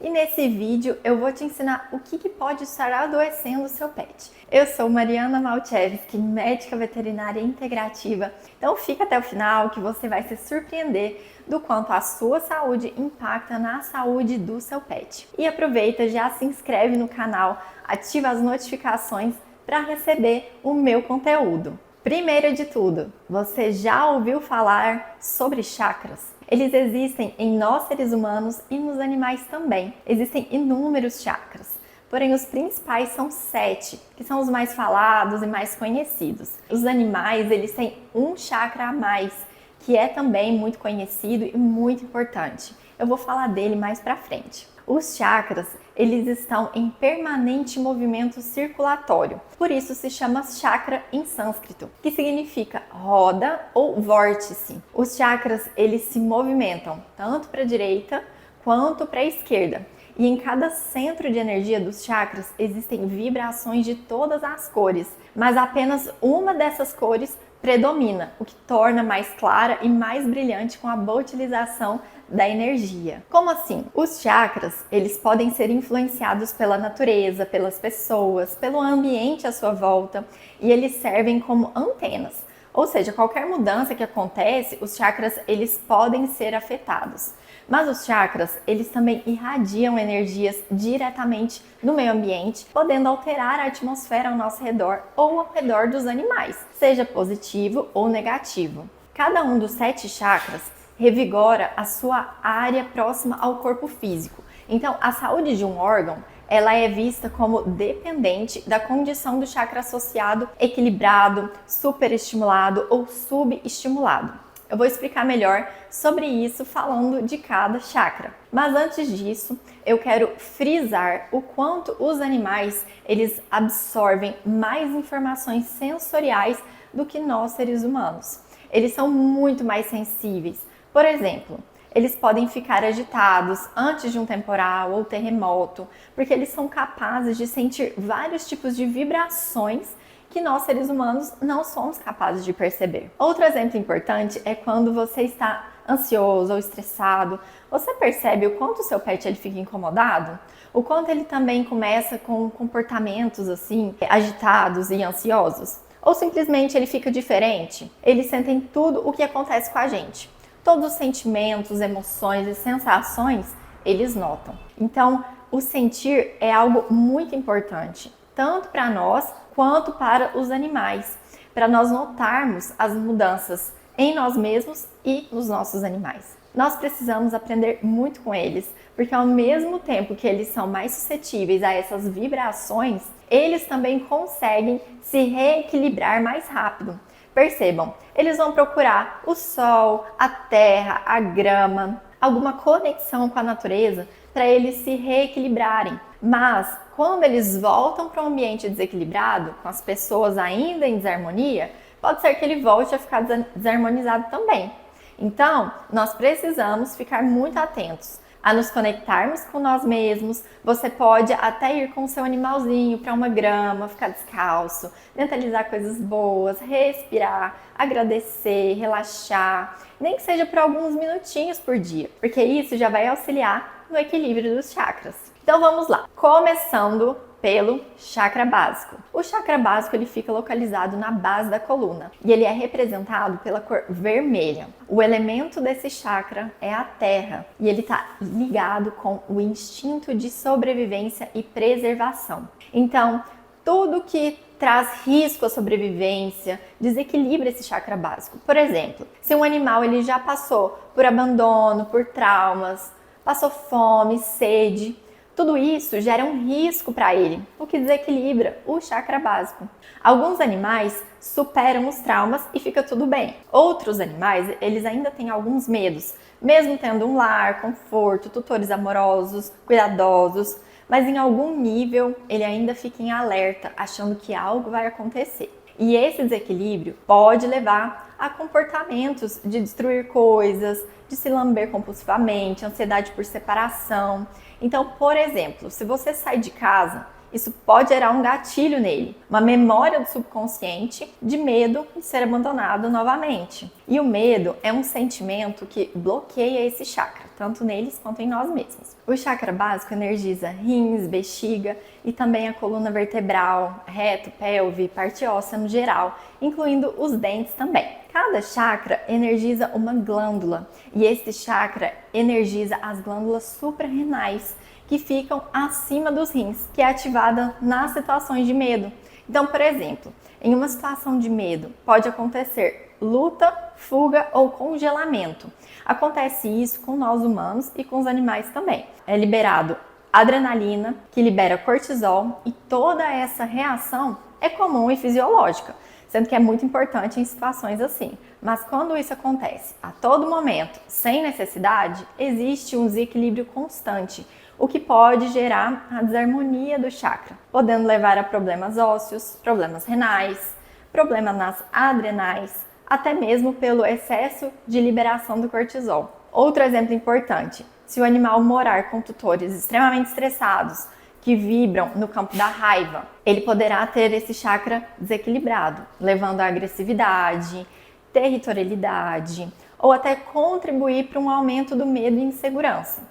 E nesse vídeo eu vou te ensinar o que pode estar adoecendo o seu pet. Eu sou Mariana Malchevski, médica veterinária integrativa, então fica até o final que você vai se surpreender do quanto a sua saúde impacta na saúde do seu pet. E aproveita, já se inscreve no canal, ativa as notificações para receber o meu conteúdo. Primeiro de tudo, você já ouviu falar sobre chakras? Eles existem em nós seres humanos e nos animais também. Existem inúmeros chakras, porém os principais são 7, que são os mais falados e mais conhecidos. Os animais, eles têm um chakra a mais, que é também muito conhecido e muito importante. Eu vou falar dele mais pra frente. Os chakras, eles estão em permanente movimento circulatório. Por isso se chama chakra em sânscrito, que significa roda ou vórtice. Os chakras, eles se movimentam tanto para a direita quanto para a esquerda. E em cada centro de energia dos chakras existem vibrações de todas as cores, mas apenas uma dessas cores predomina, o que torna mais clara e mais brilhante com a boa utilização da energia. Como assim? Os chakras, eles podem ser influenciados pela natureza, pelas pessoas, pelo ambiente à sua volta, e eles servem como antenas. Ou seja, qualquer mudança que acontece, os chakras, eles podem ser afetados. Mas os chakras, eles também irradiam energias diretamente no meio ambiente, podendo alterar a atmosfera ao nosso redor ou ao redor dos animais, seja positivo ou negativo. Cada um dos 7 chakras revigora a sua área próxima ao corpo físico. Então, a saúde de um órgão, ela é vista como dependente da condição do chakra associado equilibrado, superestimulado ou subestimulado. Eu vou explicar melhor sobre isso falando de cada chakra. Mas antes disso, eu quero frisar o quanto os animais, eles absorvem mais informações sensoriais do que nós seres humanos. Eles são muito mais sensíveis. Por exemplo, eles podem ficar agitados antes de um temporal ou terremoto, porque eles são capazes de sentir vários tipos de vibrações que nós seres humanos não somos capazes de perceber. Outro exemplo importante é quando você está ansioso ou estressado. Você percebe o quanto o seu pet ele fica incomodado? O quanto ele também começa com comportamentos assim, agitados e ansiosos? Ou simplesmente ele fica diferente? Eles sentem tudo o que acontece com a gente. Todos os sentimentos, emoções e sensações, eles notam. Então, o sentir é algo muito importante, tanto para nós quanto para os animais, para nós notarmos as mudanças em nós mesmos e nos nossos animais. Nós precisamos aprender muito com eles, porque ao mesmo tempo que eles são mais suscetíveis a essas vibrações, eles também conseguem se reequilibrar mais rápido. Percebam, eles vão procurar o sol, a terra, a grama, alguma conexão com a natureza para eles se reequilibrarem. Mas quando eles voltam para um ambiente desequilibrado, com as pessoas ainda em desarmonia, pode ser que ele volte a ficar desarmonizado também. Então, nós precisamos ficar muito atentos a nos conectarmos com nós mesmos. Você pode até ir com o seu animalzinho para uma grama, ficar descalço, mentalizar coisas boas, respirar, agradecer, relaxar, nem que seja por alguns minutinhos por dia, porque isso já vai auxiliar no equilíbrio dos chakras. Então vamos lá, começando pelo chakra básico. O chakra básico ele fica localizado na base da coluna e ele é representado pela cor vermelha. O elemento desse chakra é a terra e ele está ligado com o instinto de sobrevivência e preservação. Então, tudo que traz risco à sobrevivência desequilibra esse chakra básico. Por exemplo, se um animal ele já passou por abandono, por traumas, passou fome, sede, tudo isso gera um risco para ele, o que desequilibra o chakra básico. Alguns animais superam os traumas e fica tudo bem. Outros animais, eles ainda têm alguns medos, mesmo tendo um lar, conforto, tutores amorosos, cuidadosos, mas em algum nível ele ainda fica em alerta, achando que algo vai acontecer. E esse desequilíbrio pode levar a comportamentos de destruir coisas, de se lamber compulsivamente, ansiedade por separação. Então, por exemplo, se você sai de casa, isso pode gerar um gatilho nele, uma memória do subconsciente de medo de ser abandonado novamente. E o medo é um sentimento que bloqueia esse chakra, tanto neles quanto em nós mesmos. O chakra básico energiza rins, bexiga e também a coluna vertebral, reto, pelve, parte óssea no geral, incluindo os dentes também. Cada chakra energiza uma glândula e este chakra energiza as glândulas suprarrenais, que ficam acima dos rins, que é ativada nas situações de medo. Então, por exemplo, em uma situação de medo, pode acontecer luta, fuga ou congelamento. Acontece isso com nós humanos e com os animais também. É liberado adrenalina, que libera cortisol, e toda essa reação é comum e fisiológica, sendo que é muito importante em situações assim. Mas quando isso acontece a todo momento, sem necessidade, existe um desequilíbrio constante, o que pode gerar a desarmonia do chakra, podendo levar a problemas ósseos, problemas renais, problemas nas adrenais, até mesmo pelo excesso de liberação do cortisol. Outro exemplo importante, se o animal morar com tutores extremamente estressados, que vibram no campo da raiva, ele poderá ter esse chakra desequilibrado, levando à agressividade, territorialidade, ou até contribuir para um aumento do medo e insegurança.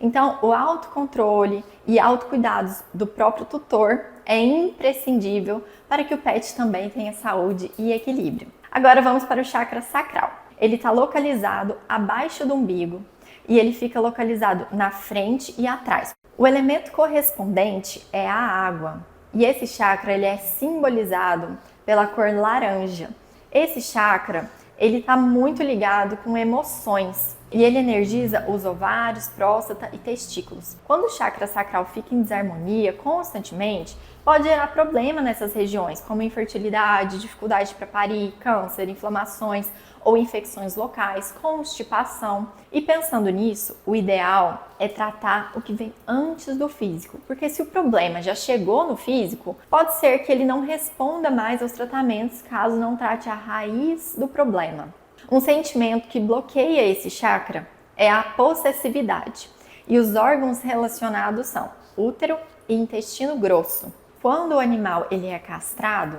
Então, o autocontrole e autocuidados do próprio tutor é imprescindível para que o pet também tenha saúde e equilíbrio. Agora vamos para o chakra sacral. Ele está localizado abaixo do umbigo e ele fica localizado na frente e atrás. O elemento correspondente é a água e esse chakra ele é simbolizado pela cor laranja. Esse chakra ele está muito ligado com emoções e ele energiza os ovários, próstata e testículos. Quando o chakra sacral fica em desarmonia constantemente, pode gerar problema nessas regiões, como infertilidade, dificuldade para parir, câncer, inflamações ou infecções locais, constipação. E pensando nisso, o ideal é tratar o que vem antes do físico, porque se o problema já chegou no físico, pode ser que ele não responda mais aos tratamentos caso não trate a raiz do problema. Um sentimento que bloqueia esse chakra é a possessividade, e os órgãos relacionados são útero e intestino grosso. Quando o animal ele é castrado,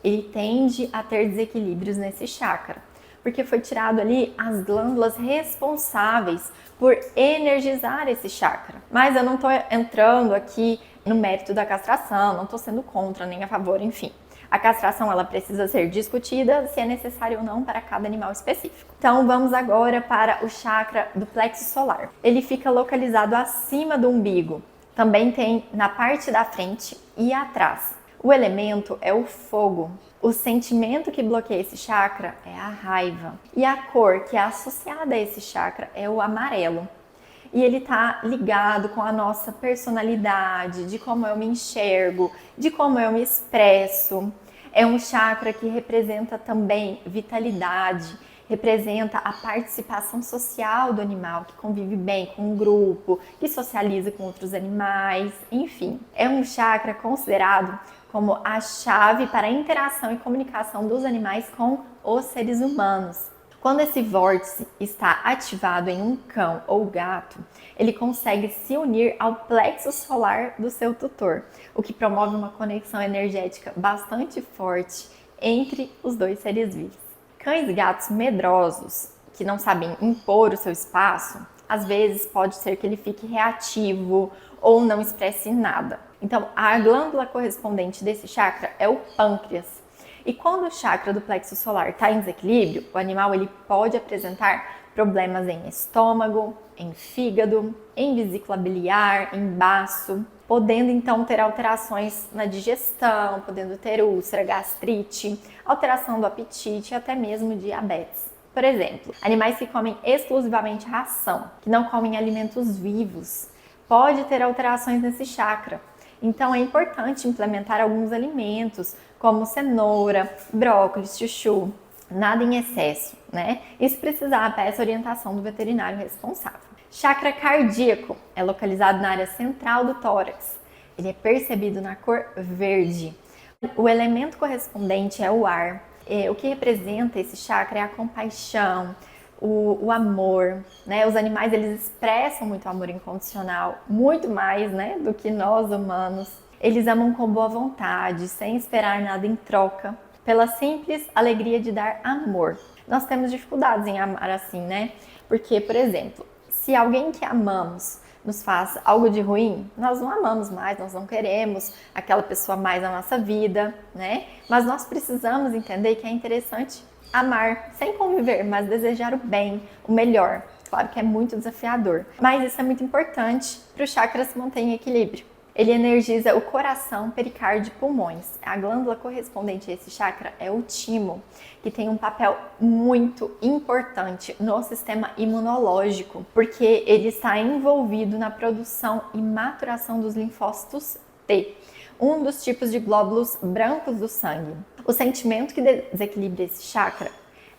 ele tende a ter desequilíbrios nesse chakra, porque foi tirado ali as glândulas responsáveis por energizar esse chakra. Mas eu não estou entrando aqui no mérito da castração, não estou sendo contra nem a favor, enfim. A castração ela precisa ser discutida se é necessário ou não para cada animal específico. Então vamos agora para o chakra do plexo solar. Ele fica localizado acima do umbigo. Também tem na parte da frente e atrás. O elemento é o fogo. O sentimento que bloqueia esse chakra é a raiva. E a cor que é associada a esse chakra é o amarelo. E ele está ligado com a nossa personalidade, de como eu me enxergo, de como eu me expresso. É um chakra que representa também vitalidade, representa a participação social do animal, que convive bem com um grupo, que socializa com outros animais, enfim. É um chakra considerado como a chave para a interação e comunicação dos animais com os seres humanos. Quando esse vórtice está ativado em um cão ou gato, ele consegue se unir ao plexo solar do seu tutor, o que promove uma conexão energética bastante forte entre os dois seres vivos. Cães e gatos medrosos, que não sabem impor o seu espaço, às vezes pode ser que ele fique reativo ou não expresse nada. Então, a glândula correspondente desse chakra é o pâncreas. E quando o chakra do plexo solar está em desequilíbrio, o animal ele pode apresentar problemas em estômago, em fígado, em vesícula biliar, em baço, podendo então ter alterações na digestão, podendo ter úlcera, gastrite, alteração do apetite e até mesmo diabetes. Por exemplo, animais que comem exclusivamente ração, que não comem alimentos vivos, pode ter alterações nesse chakra. Então é importante implementar alguns alimentos, como cenoura, brócolis, chuchu, nada em excesso, né? E se precisar, peça orientação do veterinário responsável. Chakra cardíaco é localizado na área central do tórax. Ele é percebido na cor verde. O elemento correspondente é o ar. O que representa esse chakra é a compaixão, o amor, né? Os animais eles expressam muito amor incondicional, muito mais, né, do que nós humanos. Eles amam com boa vontade, sem esperar nada em troca, pela simples alegria de dar amor. nós temos dificuldades em amar assim, né? Porque, por exemplo, se alguém que amamos nos faz algo de ruim, nós não amamos mais, nós não queremos aquela pessoa mais na nossa vida, né? Mas nós precisamos entender que é interessante amar, sem conviver, mas desejar o bem, o melhor. Claro que é muito desafiador, mas isso é muito importante para o chakra se manter em equilíbrio. Ele energiza o coração, pericárdio e pulmões. A glândula correspondente a esse chakra é o timo, que tem um papel muito importante no sistema imunológico, porque ele está envolvido na produção e maturação dos linfócitos T, um dos tipos de glóbulos brancos do sangue. O sentimento que desequilibra esse chakra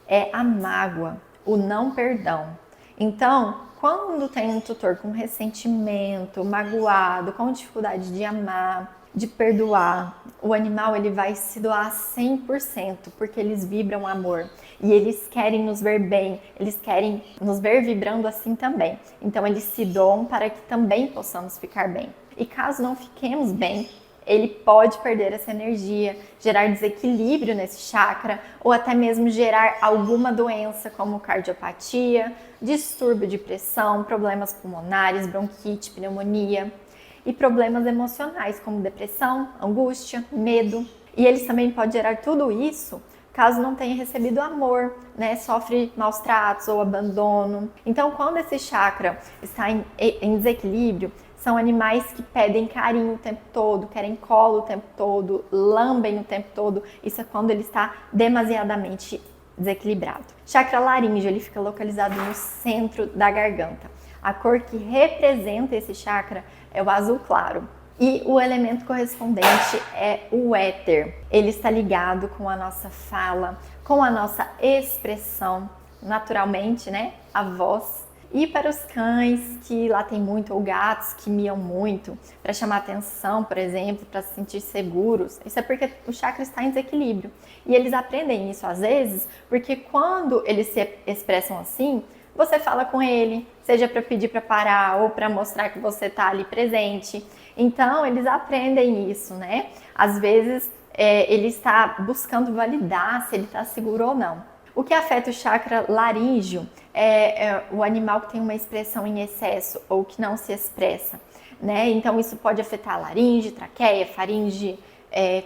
é a mágoa, o não perdão. Então, quando tem um tutor com ressentimento, magoado, com dificuldade de amar, de perdoar, o animal ele vai se doar 100%, porque eles vibram amor e eles querem nos ver bem, eles querem nos ver vibrando assim também. Então, eles se doam para que também possamos ficar bem. E caso não fiquemos bem, ele pode perder essa energia, gerar desequilíbrio nesse chakra ou até mesmo gerar alguma doença como cardiopatia, distúrbio de pressão, problemas pulmonares, bronquite, pneumonia e problemas emocionais como depressão, angústia, medo. E eles também podem gerar tudo isso caso não tenha recebido amor, né? Sofre maus tratos ou abandono. Então, quando esse chakra está em desequilíbrio, são animais que pedem carinho o tempo todo, querem colo o tempo todo, lambem o tempo todo. Isso é quando ele está demasiadamente desequilibrado. Chakra laríngeo, ele fica localizado no centro da garganta. A cor que representa esse chakra é o azul claro. E o elemento correspondente é o éter. Ele está ligado com a nossa fala, com a nossa expressão, naturalmente, né? A voz. E para os cães que latem muito ou gatos que miam muito, para chamar atenção, por exemplo, para se sentir seguros, isso é porque o chakra está em desequilíbrio. E eles aprendem isso às vezes, porque quando eles se expressam assim, você fala com ele, seja para pedir para parar ou para mostrar que você está ali presente. Então, eles aprendem isso, né? Às vezes, ele está buscando validar se ele está seguro ou não. O que afeta o chakra laríngeo é o animal que tem uma expressão em excesso ou que não se expressa, né? Então, isso pode afetar a laringe, traqueia, faringe,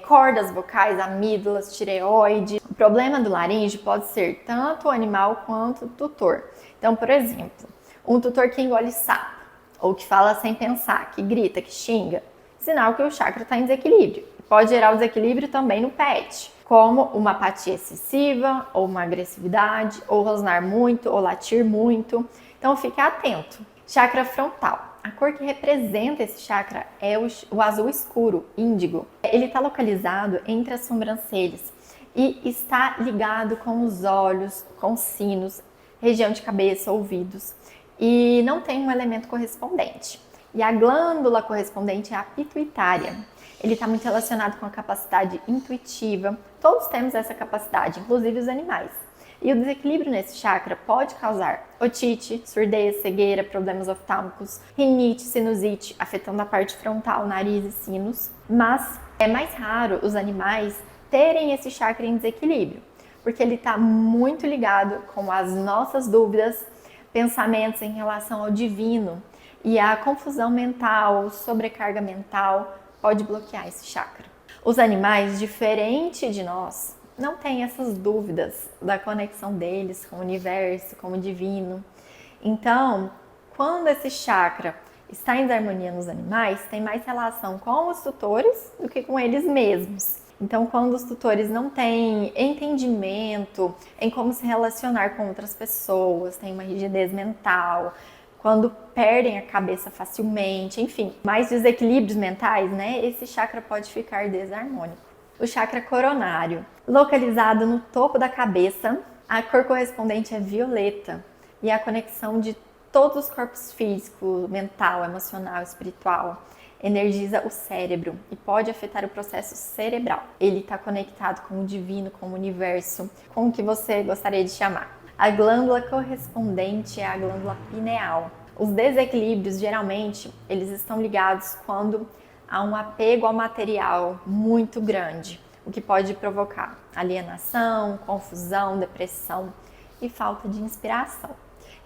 cordas vocais, amígdalas, tireoide. O problema do laringe pode ser tanto o animal quanto o tutor. Então, por exemplo, um tutor que engole sapo, ou que fala sem pensar, que grita, que xinga, sinal que o chakra está em desequilíbrio. Pode gerar o desequilíbrio também no pet, como uma apatia excessiva, ou uma agressividade, ou rosnar muito, ou latir muito. Então, fique atento. Chakra frontal. A cor que representa esse chakra é o azul escuro, índigo. Ele está localizado entre as sobrancelhas e está ligado com os olhos, com os sinos, região de cabeça, ouvidos. E não tem um elemento correspondente. E a glândula correspondente é a pituitária. Ele está muito relacionado com a capacidade intuitiva. Todos temos essa capacidade, inclusive os animais. E o desequilíbrio nesse chakra pode causar otite, surdez, cegueira, problemas oftálmicos, rinite, sinusite, afetando a parte frontal, nariz e sinos. Mas é mais raro os animais terem esse chakra em desequilíbrio, porque ele está muito ligado com as nossas dúvidas, pensamentos em relação ao divino, e a confusão mental, sobrecarga mental pode bloquear esse chakra. Os animais, diferente de nós, não têm essas dúvidas da conexão deles com o universo, com o divino. Então, quando esse chakra está em desarmonia nos animais, tem mais relação com os tutores do que com eles mesmos. Então, quando os tutores não têm entendimento em como se relacionar com outras pessoas, têm uma rigidez mental, quando perdem a cabeça facilmente, enfim, mais desequilíbrios mentais, né? Esse chakra pode ficar desarmônico. O chakra coronário, localizado no topo da cabeça, a cor correspondente é violeta e é a conexão de todos os corpos físico, mental, emocional, espiritual. Energiza o cérebro e pode afetar o processo cerebral. Ele está conectado com o divino, com o universo, com o que você gostaria de chamar. A glândula correspondente é a glândula pineal. Os desequilíbrios, geralmente, eles estão ligados quando há um apego ao material muito grande, o que pode provocar alienação, confusão, depressão. e falta de inspiração.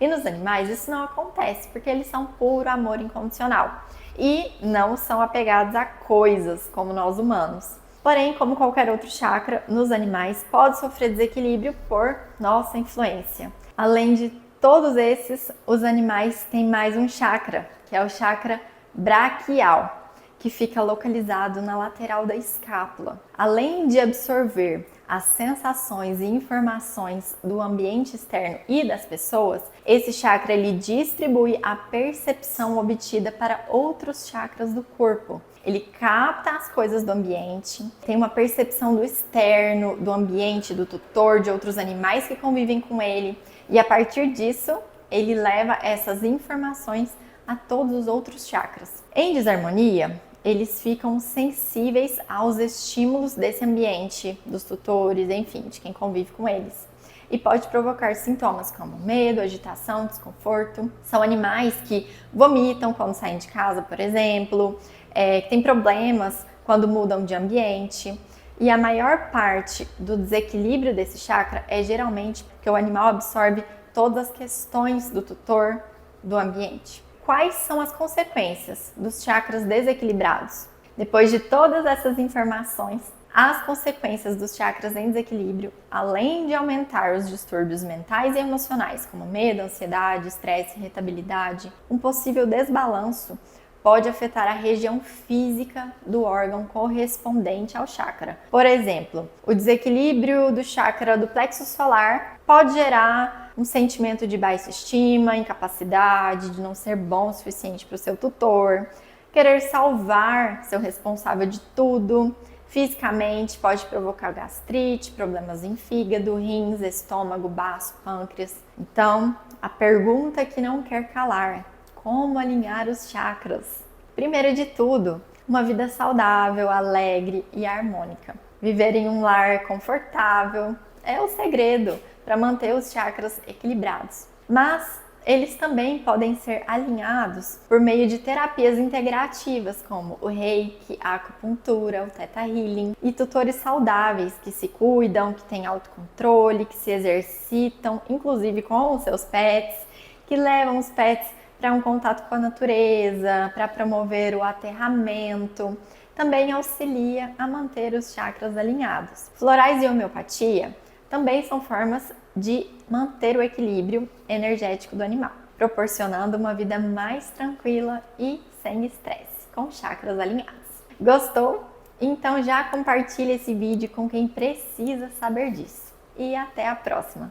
E nos animais isso não acontece, porque eles são puro amor incondicional e não são apegados a coisas como nós humanos. Porém, como qualquer outro chakra, nos animais pode sofrer desequilíbrio por nossa influência. Além de todos esses, os animais têm mais um chakra, que é o chakra braquial, que fica localizado na lateral da escápula. Além de absorver as sensações e informações do ambiente externo e das pessoas, esse chakra ele distribui a percepção obtida para outros chakras do corpo. Ele capta as coisas do ambiente, tem uma percepção do externo, do ambiente, do tutor, de outros animais que convivem com ele, e a partir disso, ele leva essas informações a todos os outros chakras. Em desarmonia, eles ficam sensíveis aos estímulos desse ambiente, dos tutores, enfim, de quem convive com eles. E pode provocar sintomas como medo, agitação, desconforto. São animais que vomitam quando saem de casa, por exemplo, que têm problemas quando mudam de ambiente. E a maior parte do desequilíbrio desse chakra é geralmente porque o animal absorve todas as questões do tutor, do ambiente. Quais são as consequências dos chakras desequilibrados? Depois de todas essas informações, as consequências dos chakras em desequilíbrio, além de aumentar os distúrbios mentais e emocionais, como medo, ansiedade, estresse, irritabilidade, um possível desbalanço pode afetar a região física do órgão correspondente ao chakra. Por exemplo, o desequilíbrio do chakra do plexo solar pode gerar um sentimento de baixa estima, incapacidade, de não ser bom o suficiente para o seu tutor, querer salvar seu responsável de tudo. Fisicamente, pode provocar gastrite, problemas em fígado, rins, estômago, baço, pâncreas. Então, a pergunta que não quer calar: como alinhar os chakras? Primeiro de tudo, uma vida saudável, alegre e harmônica. Viver em um lar confortável é o segredo para manter os chakras equilibrados. Mas eles também podem ser alinhados por meio de terapias integrativas, como o Reiki, a acupuntura, o Theta Healing, e tutores saudáveis que se cuidam, que têm autocontrole, que se exercitam, inclusive com os seus pets, que levam os pets para um contato com a natureza, para promover o aterramento. Também auxilia a manter os chakras alinhados. Florais e homeopatia também são formas de manter o equilíbrio energético do animal, proporcionando uma vida mais tranquila e sem estresse, com chakras alinhados. Gostou? Então já compartilha esse vídeo com quem precisa saber disso. E até a próxima!